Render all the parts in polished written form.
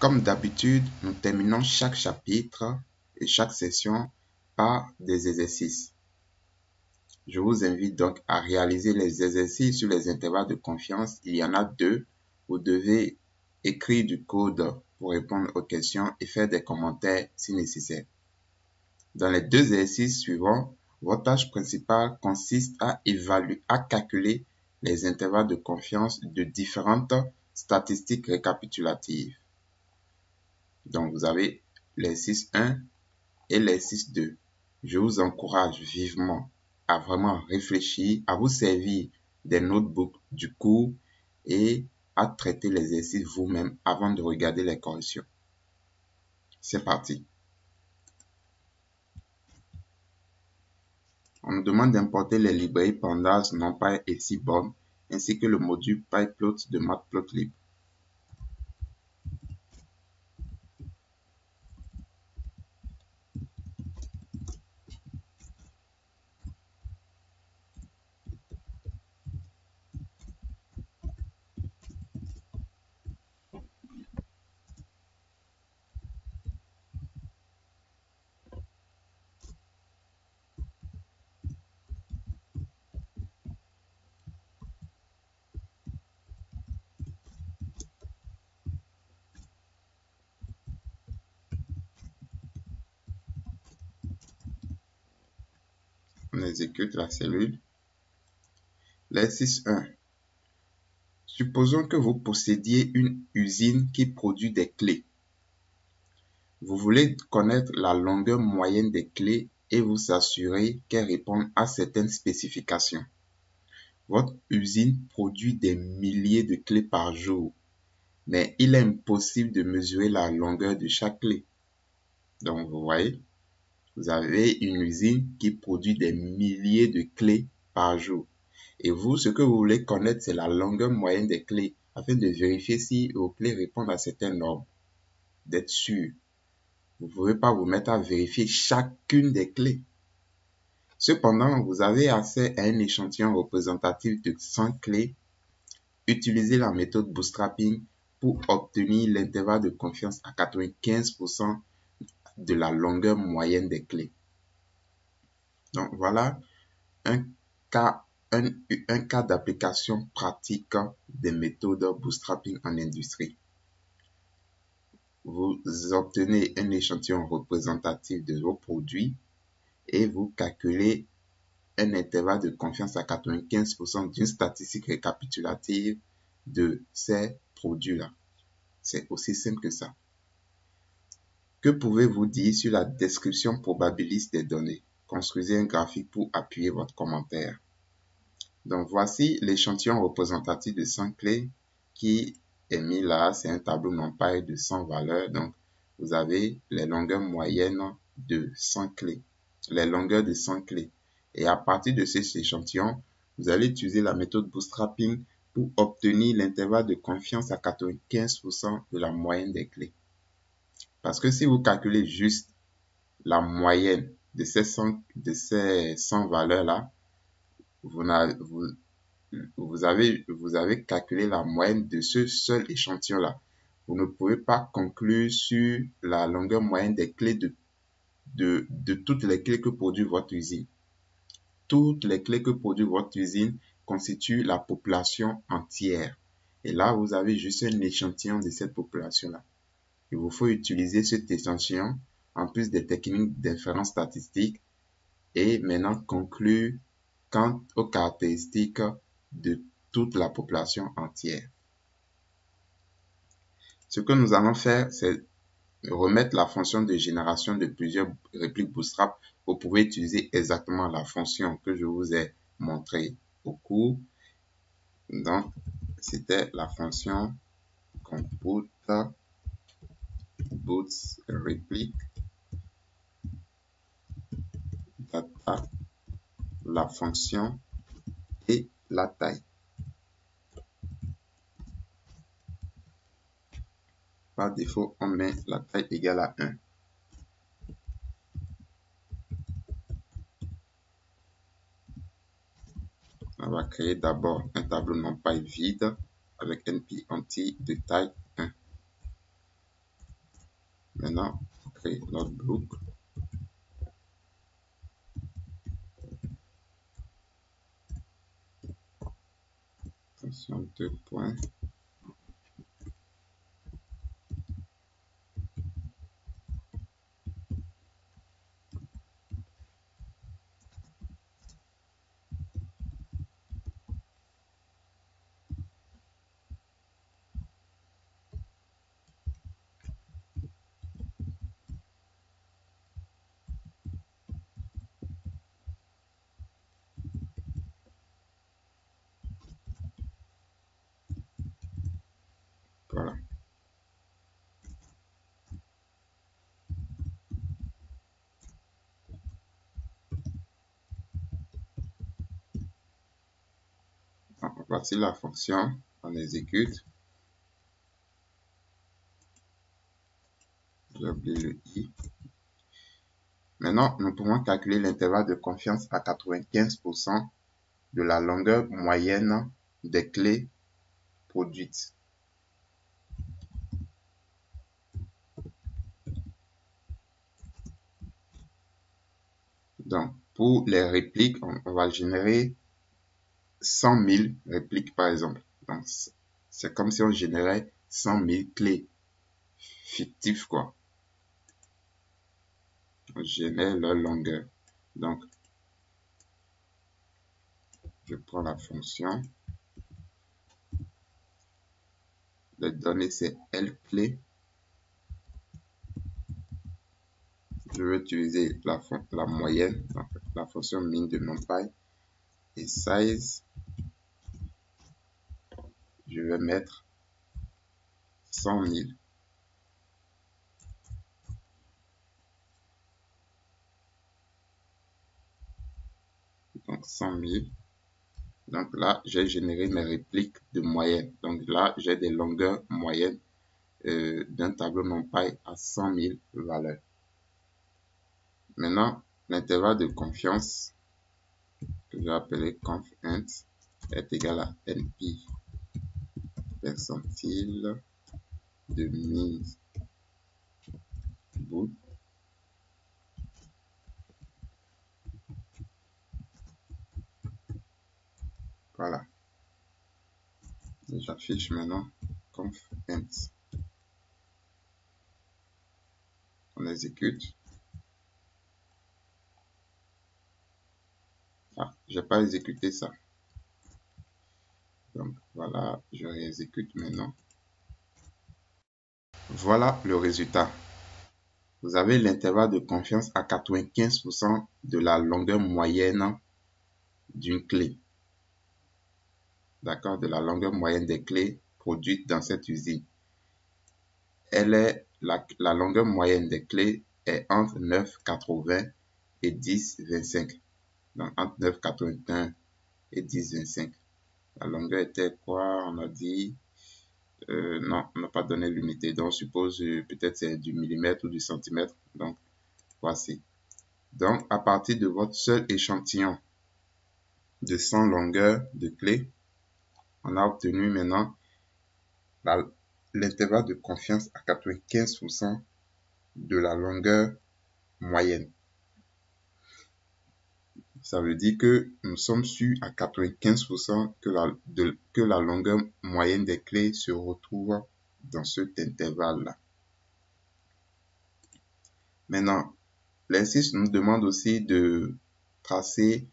Comme d'habitude, nous terminons chaque chapitre et chaque session par des exercices. Je vous invite donc à réaliser les exercices sur les intervalles de confiance. Il y en a 2. Vous devez écrire du code pour répondre aux questions et faire des commentaires si nécessaire. Dans les 2 exercices suivants, votre tâche principale consiste à calculer les intervalles de confiance de différentes statistiques récapitulatives. Donc, vous avez l'exercice 1 et l'exercice 2. Je vous encourage vivement à vraiment réfléchir, à vous servir des notebooks du cours et à traiter l'exercice vous-même avant de regarder les corrections. C'est parti. On nous demande d'importer les librairies Pandas, NumPy et Seaborn, ainsi que le module PyPlot de Matplotlib. On exécute la cellule. L'exercice 1. Supposons que vous possédiez une usine qui produit des clés. Vous voulez connaître la longueur moyenne des clés et vous assurer qu'elles répondent à certaines spécifications. Votre usine produit des milliers de clés par jour, mais il est impossible de mesurer la longueur de chaque clé. Donc, vous voyez, vous avez une usine qui produit des milliers de clés par jour. Et vous, ce que vous voulez connaître, c'est la longueur moyenne des clés afin de vérifier si vos clés répondent à certaines normes, d'être sûr. Vous ne pouvez pas vous mettre à vérifier chacune des clés. Cependant, vous avez accès à un échantillon représentatif de 100 clés. Utilisez la méthode bootstrapping pour obtenir l'intervalle de confiance à 95% de la longueur moyenne des clés. Donc voilà un cas d'application pratique des méthodes bootstrapping en industrie. Vous obtenez un échantillon représentatif de vos produits et vous calculez un intervalle de confiance à 95% d'une statistique récapitulative de ces produits-là. C'est aussi simple que ça. Que pouvez-vous dire sur la description probabiliste des données? Construisez un graphique pour appuyer votre commentaire. Donc, voici l'échantillon représentatif de 100 clés qui est mis là. C'est un tableau NumPy de 100 valeurs. Donc, vous avez les longueurs moyennes de 100 clés. Les longueurs de 100 clés. Et à partir de cet échantillon, vous allez utiliser la méthode bootstrapping pour obtenir l'intervalle de confiance à 95% de la moyenne des clés. Parce que si vous calculez juste la moyenne de ces 100 valeurs-là, vous avez calculé la moyenne de ce seul échantillon-là. Vous ne pouvez pas conclure sur la longueur moyenne des clés de toutes les clés que produit votre usine. Toutes les clés que produit votre usine constituent la population entière. Et là, vous avez juste un échantillon de cette population-là. Il vous faut utiliser cet échantillon en plus des techniques d'inférence statistique et maintenant conclure quant aux caractéristiques de toute la population entière. Ce que nous allons faire, c'est remettre la fonction de génération de plusieurs répliques Bootstrap. Vous pouvez utiliser exactement la fonction que je vous ai montrée au cours. Donc, c'était la fonction compute boots réplique data, la fonction et la taille. Par défaut, on met la taille égale à 1. On va créer d'abord un tableau NumPy vide avec np empty de taille 1. Maintenant, on crée notre boucle. Attention, 2 points. Voilà. Donc, voici la fonction. On exécute. J'ai oublié le i. Maintenant, nous pouvons calculer l'intervalle de confiance à 95% de la longueur moyenne des clés produites. Donc, pour les répliques, on va générer 100 000 répliques, par exemple. Donc, c'est comme si on générait 100 000 clés fictives, quoi. On génère leur longueur. Donc, je prends la fonction. Les données, c'est L clé. Je vais utiliser la moyenne, donc la fonction min de NumPy. Et size, je vais mettre 100 000. Donc 100 000. Donc là, j'ai généré mes répliques de moyenne. Donc là, j'ai des longueurs moyennes d'un tableau NumPy à 100 000 valeurs. Maintenant, l'intervalle de confiance, que je vais appeler conf_int, est égal à np percentile de min boot. Voilà. J'affiche maintenant conf_int. On exécute. Ah, j'ai pas exécuté ça. Donc voilà, je réexécute maintenant. Voilà le résultat. Vous avez l'intervalle de confiance à 95% de la longueur moyenne d'une clé. D'accord, de la longueur moyenne des clés produites dans cette usine. La longueur moyenne des clés est entre 9,80 et 10,25. Donc entre 9,81 et 10,25. La longueur était quoi? On a dit non, on n'a pas donné l'unité. Donc, on suppose peut-être c'est du millimètre ou du centimètre. Donc, voici. Donc, à partir de votre seul échantillon de 100 longueurs de clés, on a obtenu maintenant l'intervalle de confiance à 95% de la longueur moyenne. Ça veut dire que nous sommes sûrs à 95% que la longueur moyenne des clés se retrouve dans cet intervalle-là. Maintenant, l'exercice nous demande aussi de tracer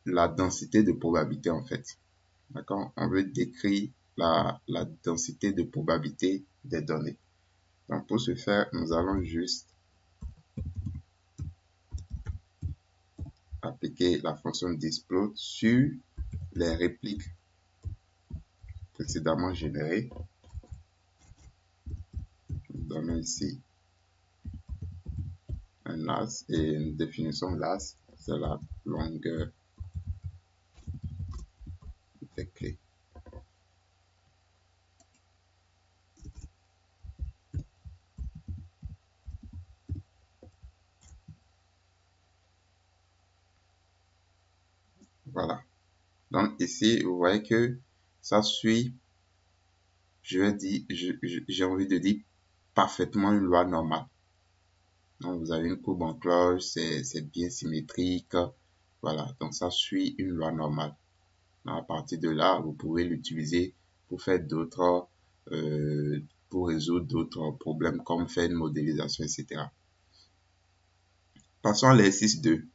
la densité de probabilité en fait. D'accord? On veut décrire la densité de probabilité des données. Donc pour ce faire, nous allons juste appliquer la fonction displot sur les répliques précédemment générées. Nous donnons ici un las et une définition las, c'est la longueur des clés. Voilà. Donc ici, vous voyez que ça suit, j'ai envie de dire parfaitement une loi normale. Donc, vous avez une courbe en cloche, c'est bien symétrique. Voilà, donc ça suit une loi normale. À partir de là, vous pouvez l'utiliser pour faire d'autres, pour résoudre d'autres problèmes comme faire une modélisation, etc. Passons à l'exercice 2.